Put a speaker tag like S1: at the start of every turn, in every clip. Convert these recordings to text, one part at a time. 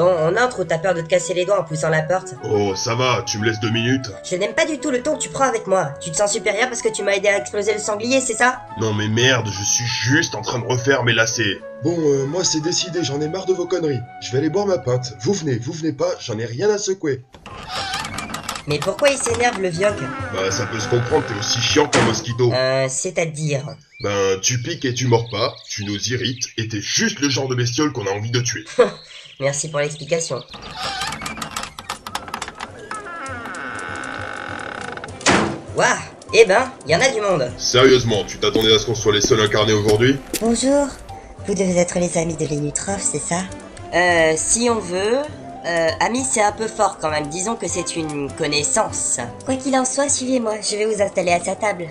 S1: Bon, on entre ou t'as peur de te casser les doigts en poussant la porte?
S2: Oh, ça va, tu me laisses 2 minutes?
S1: Je n'aime pas du tout le ton que tu prends avec moi. Tu te sens supérieur parce que tu m'as aidé à exploser le sanglier, c'est ça?
S2: Non mais merde, je suis juste en train de refaire mes lacets.
S3: Bon, moi c'est décidé, j'en ai marre de vos conneries. Je vais aller boire ma pinte. Vous venez pas, j'en ai rien à secouer.
S1: Mais pourquoi il s'énerve, le vioc?
S2: Bah ça peut se comprendre, t'es aussi chiant qu'un mosquito.
S1: C'est-à-dire...
S2: Ben tu piques et tu mords pas, tu nous irrites, et t'es juste le genre de bestiole qu'on a envie de tuer.
S1: Merci pour l'explication. Waouh! Eh ben, y en a du monde.
S2: Sérieusement, tu t'attendais à ce qu'on soit les seuls incarnés aujourd'hui?
S4: Bonjour, vous devez être les amis de Lénutrof, c'est ça?
S1: Si on veut... ami, c'est un peu fort quand même. Disons que c'est une connaissance.
S4: Quoi qu'il en soit, suivez-moi, je vais vous installer à sa table.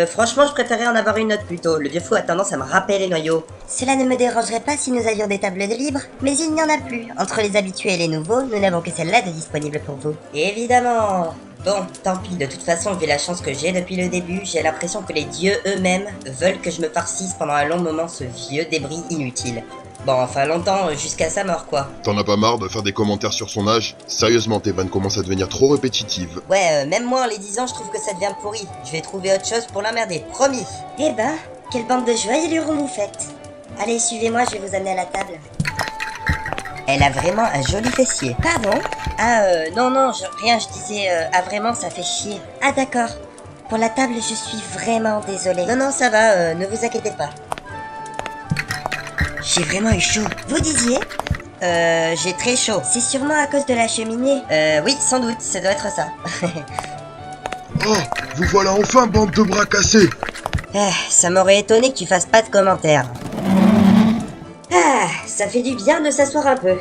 S1: Franchement, je préférerais en avoir une autre plutôt. Le vieux fou a tendance à me râper les noyaux.
S4: Cela ne me dérangerait pas si nous avions des tables de libre, mais il n'y en a plus. Entre les habitués et les nouveaux, nous n'avons que celle-là de disponible pour vous.
S1: Évidemment. Bon, tant pis, de toute façon, vu la chance que j'ai depuis le début, j'ai l'impression que les dieux eux-mêmes veulent que je me farcisse pendant un long moment ce vieux débris inutile. Bon, enfin longtemps, jusqu'à sa mort, quoi.
S2: T'en as pas marre de faire des commentaires sur son âge? Sérieusement, tes vannes commencent à devenir trop répétitives.
S1: Ouais, même moi en les disant, je trouve que ça devient pourri. Je vais trouver autre chose pour l'emmerder, promis.
S4: Eh ben, quelle bande de joyeux vous faites. Allez, suivez-moi, je vais vous amener à la table.
S1: Elle a vraiment un joli fessier.
S4: Pardon?
S1: Non, rien, je disais, vraiment, ça fait chier.
S4: Ah d'accord. Pour la table, je suis vraiment désolée.
S1: Non, ça va, ne vous inquiétez pas.
S4: J'ai vraiment eu chaud. Vous disiez?
S1: J'ai très chaud.
S4: C'est sûrement à cause de la cheminée.
S1: Oui, sans doute, ça doit être ça.
S3: Oh, vous voilà enfin, bande de bras cassés.
S1: Ça m'aurait étonné que tu fasses pas de commentaires. Ça fait du bien de s'asseoir un peu.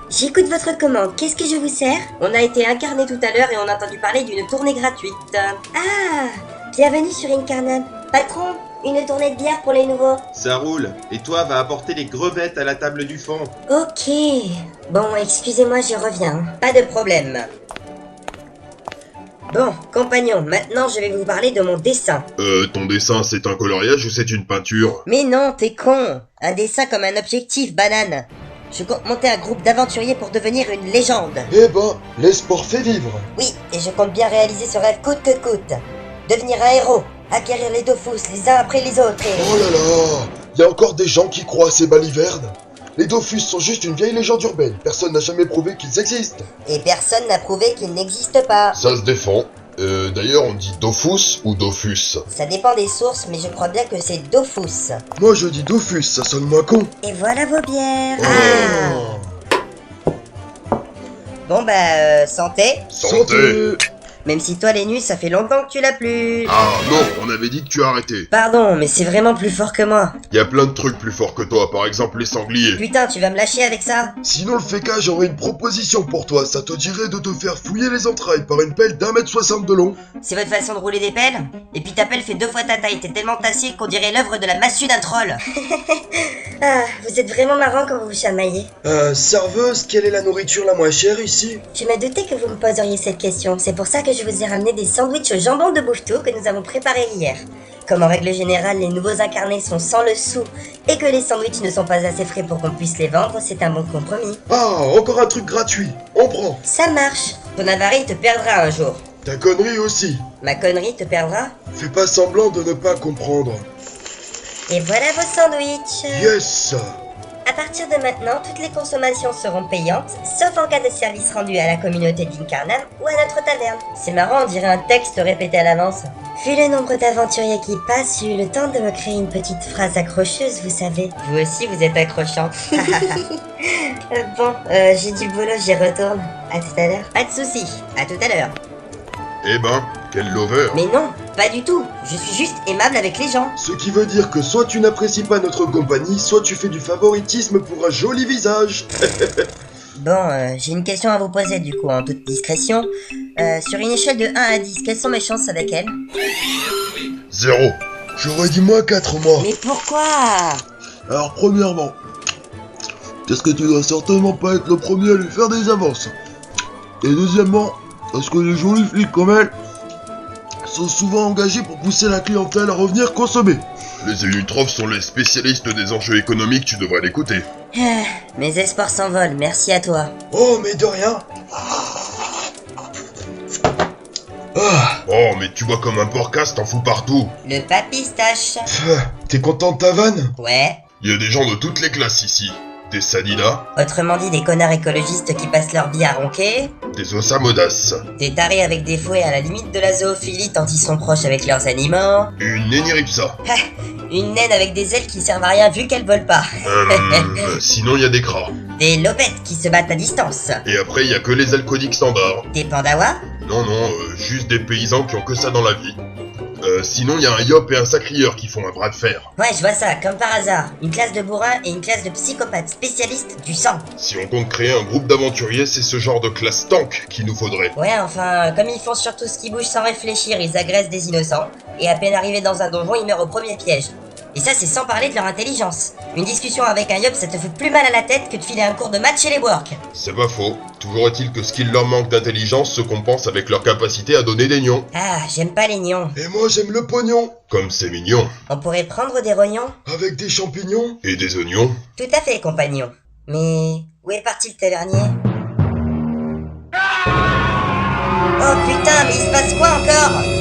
S4: J'écoute votre commande, qu'est-ce que je vous sers?
S1: On a été incarnés tout à l'heure et on a entendu parler d'une tournée gratuite.
S4: Ah, bienvenue sur Incarnate. Patron, une tournée de bière pour les nouveaux.
S5: Ça roule. Et toi, va apporter les crevettes à la table du fond.
S4: Ok. Bon, excusez-moi, je reviens.
S1: Pas de problème. Bon, compagnon, maintenant je vais vous parler de mon dessin.
S2: Ton dessin, c'est un coloriage ou c'est une peinture?
S1: Mais non, t'es con. Un dessin comme un objectif, banane. Je compte monter un groupe d'aventuriers pour devenir une légende.
S3: Eh ben, l'espoir fait vivre.
S1: Oui, et je compte bien réaliser ce rêve coûte que coûte. Devenir un héros, acquérir les Dofus les uns après les autres et...
S3: Oh là là, y a encore des gens qui croient à ces balivernes. Les Dofus sont juste une vieille légende urbaine. Personne n'a jamais prouvé qu'ils existent.
S1: Et personne n'a prouvé qu'ils n'existent pas.
S2: Ça se défend. D'ailleurs, on dit Dofus ou Dofus?
S1: Ça dépend des sources, mais je crois bien que c'est Dofus.
S3: Moi je dis Dofus, ça sonne moins con.
S4: Et voilà vos bières.
S3: Oh.
S1: Bon bah, santé.
S2: Santé.
S1: Même si toi les nuits, ça fait longtemps que tu l'as plus.
S2: Ah non, on avait dit que tu arrêtais.
S1: Pardon, mais c'est vraiment plus fort que moi.
S2: Y a plein de trucs plus forts que toi, par exemple les sangliers.
S1: Putain, tu vas me lâcher avec ça?
S3: Sinon le féca, j'aurais une proposition pour toi. Ça te dirait de te faire fouiller les entrailles par une pelle d'1,60 m de long?
S1: C'est votre façon de rouler des pelles? Et puis ta pelle fait 2 fois ta taille, t'es tellement tassé qu'on dirait l'œuvre de la massue d'un troll.
S4: Ah, vous êtes vraiment marrant quand vous vous chamaillez.
S3: Serveuse, quelle est la nourriture la moins chère ici?
S4: Je me doutais que vous me poseriez cette question. C'est pour ça que je vous ai ramené des sandwichs au jambon de Bouvetot que nous avons préparés hier. Comme en règle générale, les nouveaux incarnés sont sans le sou et que les sandwichs ne sont pas assez frais pour qu'on puisse les vendre, c'est un bon compromis.
S3: Ah, encore un truc gratuit. On prend.
S4: Ça marche.
S1: Ton avarie te perdra un jour.
S3: Ta connerie aussi.
S1: Ma connerie te perdra?
S3: Fais pas semblant de ne pas comprendre.
S4: Et voilà vos sandwichs.
S3: Yes.
S4: À partir de maintenant, toutes les consommations seront payantes, sauf en cas de service rendu à la communauté d'Incarnam ou à notre taverne.
S1: C'est marrant, on dirait un texte répété à l'avance.
S4: Vu le nombre d'aventuriers qui passent, j'ai eu le temps de me créer une petite phrase accrocheuse, vous savez.
S1: Vous aussi, vous êtes accrochant.
S4: Bon, j'ai du boulot, j'y retourne. À tout à l'heure.
S1: Pas de soucis, à tout à l'heure.
S2: Eh ben, quel lover.
S1: Mais non, pas du tout. Je suis juste aimable avec les gens.
S3: Ce qui veut dire que soit tu n'apprécies pas notre compagnie, soit tu fais du favoritisme pour un joli visage.
S1: Bon, j'ai une question à vous poser du coup, en toute discrétion. Sur une échelle de 1 à 10, quelles sont mes chances avec elle?
S2: 0.
S3: J'aurais dit moins 4 mois.
S1: Mais pourquoi?
S3: Alors premièrement, qu'est-ce que tu dois certainement pas être le premier à lui faire des avances. Et deuxièmement, parce que les jolies filles comme elle sont souvent engagées pour pousser la clientèle à revenir consommer.
S2: Les Eunutrofs sont les spécialistes des enjeux économiques, tu devrais l'écouter.
S1: Mes espoirs s'envolent, merci à toi.
S3: Oh, mais de rien. Ah,
S2: Oh, mais tu bois comme un porcasse, t'en fous partout.
S1: Le papistache.
S3: t'es content de ta vanne?
S1: Ouais.
S2: Il y a des gens de toutes les classes ici. Des sadinas,
S1: Autrement dit, des connards écologistes qui passent leur vie à ronquer.
S2: des osamodas,
S1: Des tarés avec des fouets à la limite de la zoophilie tant ils sont proches avec leurs animaux.
S2: une néniripsa.
S1: Une naine avec des ailes qui servent à rien vu qu'elle vole pas.
S2: Sinon il y a des cras.
S1: Des lopettes qui se battent à distance.
S2: Et après il y a que les alcooliques standards.
S1: Des pandawas.
S2: Non, juste des paysans qui ont que ça dans la vie. Sinon il y a un yop et un sacrieur qui font un bras de fer.
S1: Ouais, je vois ça, comme par hasard. Une classe de bourrins et une classe de psychopathes spécialistes du sang.
S2: Si on compte créer un groupe d'aventuriers, c'est ce genre de classe tank qu'il nous faudrait.
S1: Ouais, enfin, comme ils font surtout ce qui bouge sans réfléchir, ils agressent des innocents. Et à peine arrivés dans un donjon, ils meurent au premier piège. Et ça, c'est sans parler de leur intelligence. Une discussion avec un yop, ça te fait plus mal à la tête que de filer un cours de maths chez les Bork.
S2: C'est pas faux. Toujours est-il que ce qu'il leur manque d'intelligence se compense avec leur capacité à donner des nions.
S1: Ah, j'aime pas les nions.
S3: Et moi, j'aime le pognon.
S2: Comme c'est mignon.
S1: On pourrait prendre des rognons?
S3: Avec des champignons.
S2: Et des oignons.
S1: Tout à fait, compagnon. Mais où est parti le tavernier? Oh putain, mais il se passe quoi encore?